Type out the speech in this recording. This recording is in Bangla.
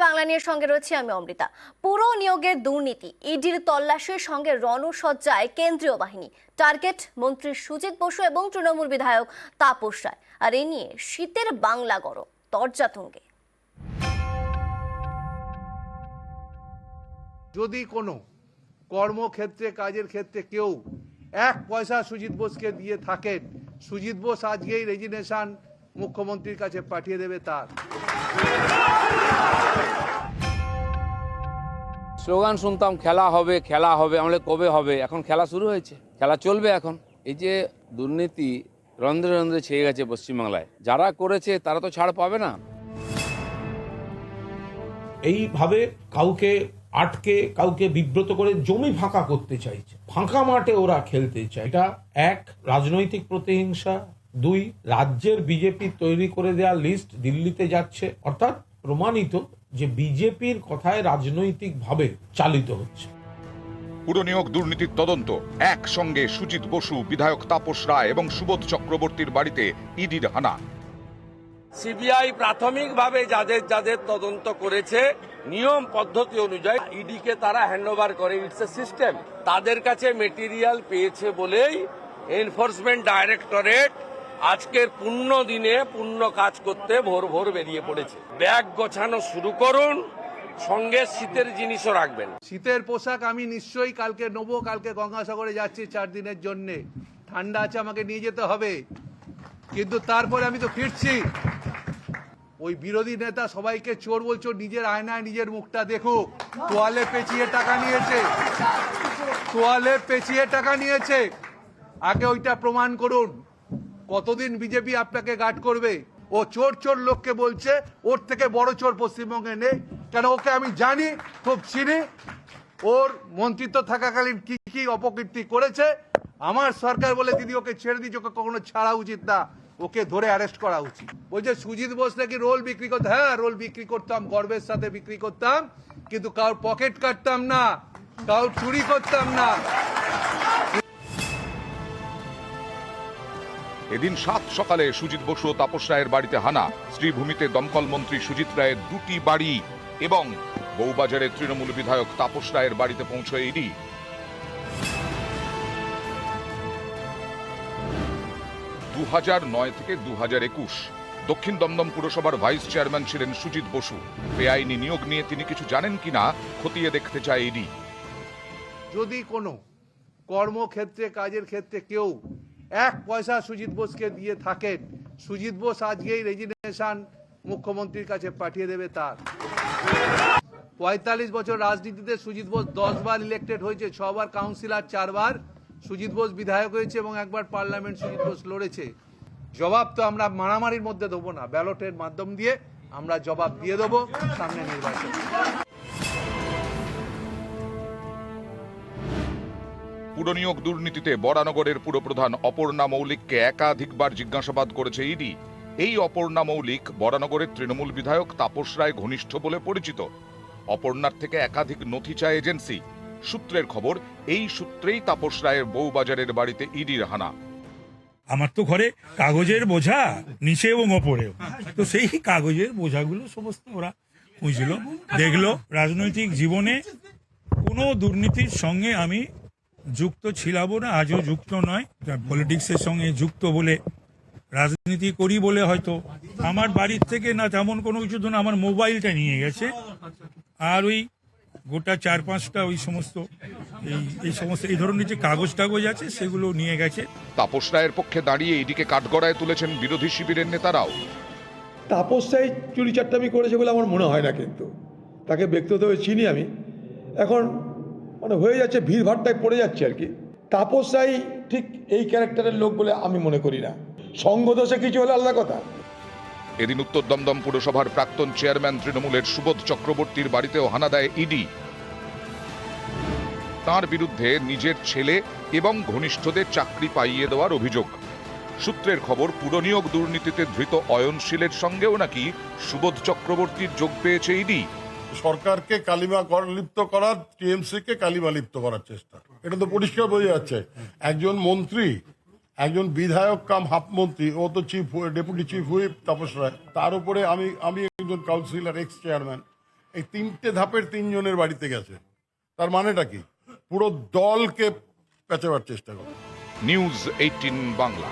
বাংলা নিয়ে সঙ্গে রয়েছে আমি অমৃতা। পুরো নিয়োগের দুর্নীতি, ইডির তল্লাশির সঙ্গে রণসজ্জায় কেন্দ্রীয় বাহিনী, টার্গেট মন্ত্রী সুজিত বসু এবং তৃণমূল বিধায়ক তাপস রায়। আর এ নিয়ে শীতের বাংলা গরম দরজা তুঙ্গে। যদি কোনো কর্মক্ষেত্রে কাজের ক্ষেত্রে কেউ এক পয়সা সুজিত বোসকে দিয়ে থাকেন, সুজিত বোস আজকেই রেজিগনেশন মুখ্যমন্ত্রীর কাছে পাঠিয়ে দেবে। তার স্লোগান শুনতাম খেলা হবে খেলা হবে, আমাদের কবে হবে? এখন খেলা শুরু হয়েছে, খেলা চলবে এখন। এই যে দুর্নীতি রন্ধ্রে রন্ধ্রে ছেয়ে গেছে পশ্চিমবাংলায়, যারা করেছে তারা তো ছাড় পাবে না। এইভাবে কাউকে আটকে কাউকে বিব্রত করে জমি ফাঁকা করতে চাইছে, ফাঁকা মাঠে ওরা খেলতে চায়। এটা এক, রাজনৈতিক প্রতিহিংসা। দুই, রাজ্যের বিজেপি তৈরি করে দেওয়া লিস্ট দিল্লিতে যাচ্ছে, অর্থাৎ প্রমাণিত যে বিজেপির কথায় রাজনৈতিক ভাবে চালিত হচ্ছে। পুরো নিয়োগ দুর্নীতির তদন্ত, একসঙ্গে সুজিত বসু, বিধায়ক তাপস রায় এবং সুবোধ চক্রবর্তীর বাড়িতে ইডির হানা। সিবিআই প্রাথমিকভাবে যাদের যাদের তদন্ত করেছে নিয়ম পদ্ধতি অনুযায়ী ইডিকে তারা হ্যান্ডওভার করে। It's a system. তাদের কাছে মেটেরিয়াল পেয়েছে বলেই এনফোর্সমেন্ট ডাইরেক্টরেট আজকের পূর্ণ দিনে পূর্ণ কাজ করতে ভোর ভোর বেরিয়ে পড়েছে। ব্যাগ গোছানো শুরু করুন, সঙ্গে শীতের জিনিসও রাখবেন। শীতের পোশাক আমি নিশ্চয়ই কালকে নেবো। কালকে গঙ্গাসাগরে যাচ্ছি 4 দিনের জন্য, ঠান্ডা আছে, আমাকে নিয়ে যেতে হবে। কিন্তু তারপরে আমি তো ফিরছি। ওই বিরোধী নেতা সবাইকে চোর বলছো, নিজের আয়নায় নিজের মুখটা দেখুক। তোয়ালে পেঁচিয়ে টাকা নিয়েছে, তোয়ালে পেঁচিয়ে টাকা নিয়েছে। আগে ওইটা প্রমাণ করুন। কতদিন বিজেপি আপনাকে গার্ড করবে? ও চোর চোর লোককে বলছে, ওর থেকে বড় চোর পশ্চিমবঙ্গে নেই। কেন, ওকে আমি জানি, খুব চিনি। ওর মন্ত্রিত্ব থাকাকালীন কি কি অপকীর্তি করেছে। আমার সরকার বলে দিদি ওকে ছেড়ে দিয়েছে, ওকে কখনো ছাড়া উচিত না, ওকে ধরে অ্যারেস্ট করা উচিত। বলছে সুজিত বোস নাকি রোল বিক্রি করতে। হ্যাঁ, রোল বিক্রি করতাম, গর্বের সাথে বিক্রি করতাম, কিন্তু কারোর পকেট কাটতাম না, কারোর চুরি করতাম না। এদিন 7 সকালে সুজিত বসু ও তাপস রায়ের বাড়িতে হানা। শ্রীভূমিতে দমকল মন্ত্রী সুজিত রায়ের 2টি বাড়ি এবং বউবাজারের তৃণমূল বিধায়ক তাপস রায়ের বাড়িতে পৌঁছয় ইডি। 2009 থেকে 2021 দক্ষিণ দমদম পুরসভার ভাইস চেয়ারম্যান ছিলেন সুজিত বসু। বেআইনি নিয়োগ নিয়ে তিনি কিছু জানেন কিনা খতিয়ে দেখতে চায় ইডি। যদি কোনো কর্মক্ষেত্রে কাজের ক্ষেত্রে কেউ এক পয়সা সুজিত বোসকে দিয়ে থাকেন, সুজিত বোস আজকেই রেজিগনেশন মুখ্যমন্ত্রীর কাছে পাঠিয়ে দেবে। তার 45 বছর রাজনীতিতে সুজিত বোস 10 বার ইলেক্টেড হয়েছে, 6 বার কাউন্সিলর, 4 বার সুজিত বোস বিধায়ক হয়েছে এবং একবার পার্লামেন্ট সুজিত বোস লড়েছে। জবাব তো আমরা মারামারির মধ্যে দেবো না, ব্যালটের মাধ্যম দিয়ে আমরা জবাব দিয়ে দেবো সামনে নির্বাচন। পুরনিয়োগ দুর্নীতিতে বরানগরের পুরপ্রধান অপর্ণা মৌলিককে একাধিকবার জিজ্ঞাসাবাদ করেছে ইডি। এই অপর্ণা মৌলিক বরানগরের তৃণমূল বিধায়ক তাপস রায় ঘনিষ্ঠ বলে পরিচিত। অপর্ণার থেকে একাধিক নথি চায় এজেন্সি। সূত্রের খবর, এই সূত্রেই তাপস রায়ের বউবাজারের বাড়িতে ইডির হানা। আমার তো ঘরে কাগজের বোঝা নিচে এবং ওপরেও, তো সেই কাগজের বোঝাগুলো সমস্ত ওরা বুঝল, দেখলো। রাজনৈতিক জীবনে কোনো দুর্নীতির সঙ্গে আমি যুক্ত ছিলাম না, আজও যুক্ত নয়। পলিটিক্সের সঙ্গে যুক্ত বলে, রাজনীতি করি বলে হয়তো আমার বাড়ির থেকে না তেমন কোনো কিছু, ধরুন আমার মোবাইলটা নিয়ে গেছে, আর ওই গোটা 4-5টা ওই সমস্ত এই ধরনের যে কাগজ টাগজ আছে সেগুলো নিয়ে গেছে। তাপস রায়ের পক্ষে দাঁড়িয়ে ইডিকে কাঠগড়ায় তুলেছেন বিরোধী শিবিরের নেতারাও। তাপস রায় চুরি চাট্টামি করেছে বলে আমার মনে হয় না, কিন্তু তাকে ব্যক্তিগতভাবে চিনি আমি। এখন মানে হয়ে যাচ্ছে, ভিড়ভাড়টায় পড়ে যাচ্ছে আর কি। তাপস রায় ঠিক এই ক্যারেক্টারের লোক বলে আমি মনে করি না। সঙ্গদোষে কিছু হলে আলাদা কথা। এদিন উত্তর দমদম পুরসভার প্রাক্তন চেয়ারম্যান তৃণমূলের সুবোধ চক্রবর্তীর বাড়িতেও হানা দেয় ইডি। তার বিরুদ্ধে নিজের ছেলে এবং ঘনিষ্ঠদের চাকরি পাইয়ে দেওয়ার অভিযোগ। সূত্রের খবর, পুরনিয়োগ দুর্নীতিতে ধৃত অয়নশীলের সঙ্গেও নাকি সুবোধ চক্রবর্তীর যোগ পেয়েছে ইডি। সরকারকে কালিমা লিপ্ত করার, টিএমসি কে কালিমা লিপ্ত করার চেষ্টা, এটা তো পরিষ্কার বোঝা যাচ্ছে। একজন মন্ত্রী, একজন বিধায়ক কাম হাফ মন্ত্রী, ও তো deputy chief whip Tapas Roy, তার উপরে আমি একজন কাউন্সিলর, এক্স চেয়ারম্যান, এই 3টে ধাপের 3 জনের বাড়িতে গেছে, তার মানেটা কি? পুরো দলকে পেঁচাবার চেষ্টা করে। নিউজ 18 বাংলা।